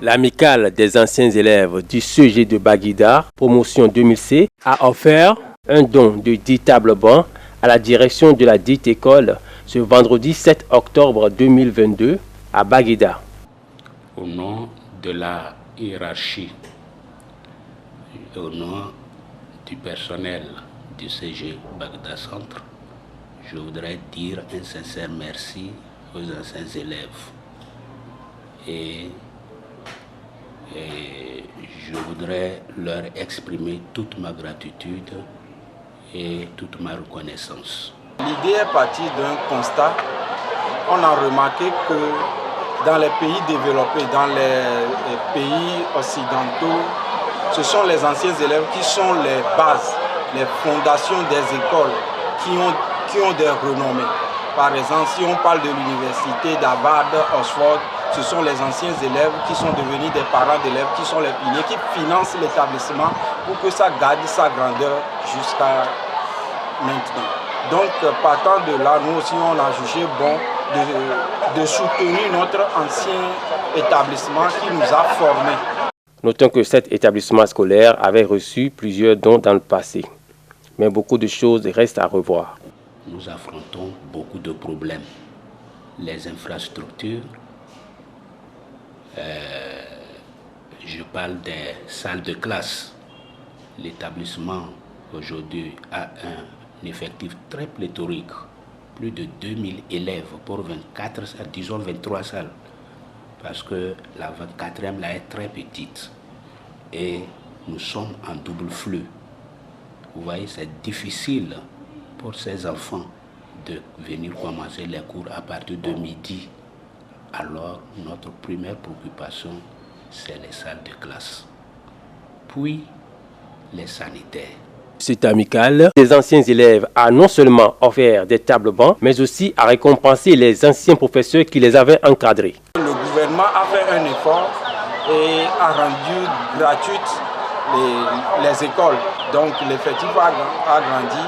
L'amicale des anciens élèves du CEG de Baguida, promotion 2000C, a offert un don de 10 tables bancs à la direction de la dite école ce vendredi 7 octobre 2022 à Baguida. Au nom de la hiérarchie, au nom du personnel du CEG Baguida Centre, je voudrais dire un sincère merci aux anciens élèves. Et je voudrais leur exprimer toute ma gratitude et toute ma reconnaissance. L'idée est partie d'un constat. On a remarqué que dans les pays développés, dans les pays occidentaux, ce sont les anciens élèves qui sont les bases, les fondations des écoles qui ont des renommées. Par exemple, si on parle de l'université d'Harvard, Oxford, ce sont les anciens élèves qui sont devenus des parents d'élèves, qui sont les piliers, qui financent l'établissement pour que ça garde sa grandeur jusqu'à maintenant. Donc, partant de là, nous aussi, on a jugé bon de soutenir notre ancien établissement qui nous a formés. Notons que cet établissement scolaire avait reçu plusieurs dons dans le passé, mais beaucoup de choses restent à revoir. Nous affrontons beaucoup de problèmes. Les infrastructures, je parle des salles de classe. L'établissement aujourd'hui a un effectif très pléthorique, plus de 2000 élèves pour 24 salles, disons 23 salles, parce que la 24e là est très petite et nous sommes en double flux. Vous voyez, c'est difficile pour ces enfants de venir commencer les cours à partir de midi. Alors, notre première préoccupation, c'est les salles de classe. Puis, les sanitaires. Cette amicale des anciens élèves a non seulement offert des tables bancs, mais aussi a récompensé les anciens professeurs qui les avaient encadrés. Le gouvernement a fait un effort et a rendu gratuites les écoles. Donc, l'effectif a grandi.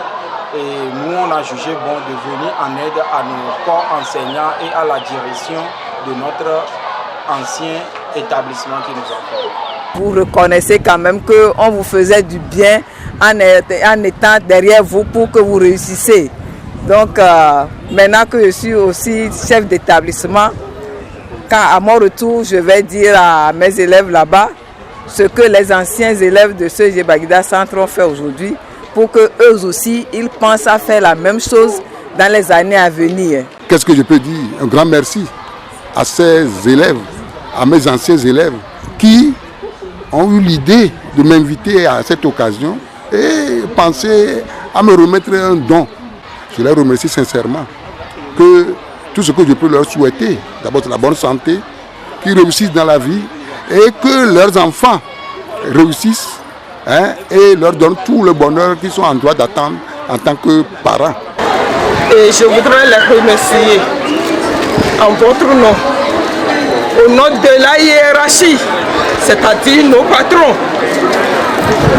Et nous, on a jugé bon de venir en aide à nos corps enseignants et à la direction de notre ancien établissement qui nous a fait. Vous reconnaissez quand même qu'on vous faisait du bien en étant derrière vous pour que vous réussissiez. Donc, maintenant que je suis aussi chef d'établissement, à mon retour, je vais dire à mes élèves là-bas ce que les anciens élèves de CEG Baguida Centre ont fait aujourd'hui, pour qu'eux aussi, ils pensent à faire la même chose dans les années à venir. Qu'est-ce que je peux dire? Un grand merci à ces élèves, à mes anciens élèves, qui ont eu l'idée de m'inviter à cette occasion et penser à me remettre un don. Je les remercie sincèrement. Que tout ce que je peux leur souhaiter, d'abord c'est la bonne santé, qu'ils réussissent dans la vie et que leurs enfants réussissent. Et leur donne tout le bonheur qu'ils sont en droit d'attendre en tant que parents. Et je voudrais les remercier en votre nom, au nom de la hiérarchie, c'est-à-dire nos patrons,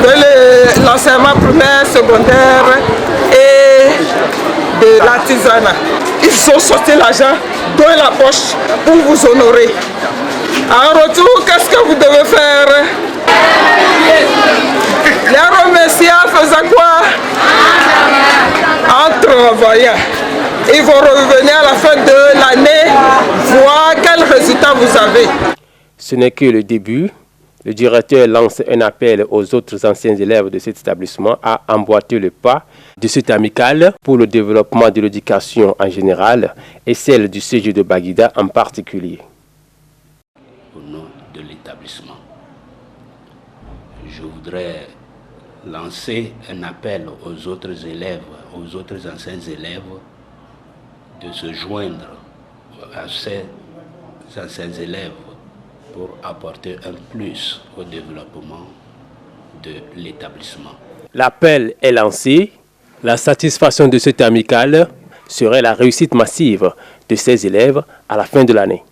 de l'enseignement primaire, secondaire et de l'artisanat. Ils ont sorti l'argent dans la poche pour vous honorer. En retour, qu'est-ce que vous devez faire? Les remerciants faisant quoi? En travaillant. Ils vont revenir à la fin de l'année, voir quel résultat vous avez. Ce n'est que le début. Le directeur lance un appel aux autres anciens élèves de cet établissement à emboîter le pas de cette amicale pour le développement de l'éducation en général et celle du CEG de Baguida en particulier. Au nom de l'établissement, je voudrais lancer un appel aux autres élèves, aux autres anciens élèves, de se joindre à ces anciens élèves pour apporter un plus au développement de l'établissement. L'appel est lancé. La satisfaction de cette amicale serait la réussite massive de ces élèves à la fin de l'année.